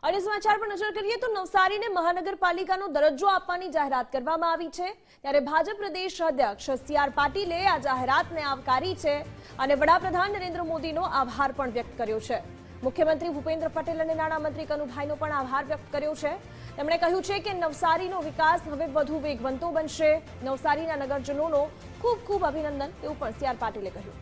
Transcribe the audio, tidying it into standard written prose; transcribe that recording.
અને સમાચાર પર નજર કરીએ તો નવસારીને મહાનગરપાલિકાનો દરજ્જો આપવાની જાહેરાત કરવામાં આવી છે। ત્યારે ભાજપ પ્રદેશ અધ્યક્ષ સી.આર. પાટીલે આ જાહેરાતને આવકારી છે અને વડાપ્રધાન નરેન્દ્ર મોદીનો આભાર પણ વ્યક્ત કર્યો છે। મુખ્યમંત્રી ભૂપેન્દ્ર પટેલ અને નાણામંત્રી કનુભાઈનો પણ આભાર વ્યક્ત કર્યો છે। તેમણે કહ્યું છે કે નવસારીનો વિકાસ હવે વધુ વેગવંતો બનશે। નવસારીના નગરજનોનો ખૂબ ખૂબ અભિનંદન, તેવું પણ સી.આર. પાટીલે કહ્યું।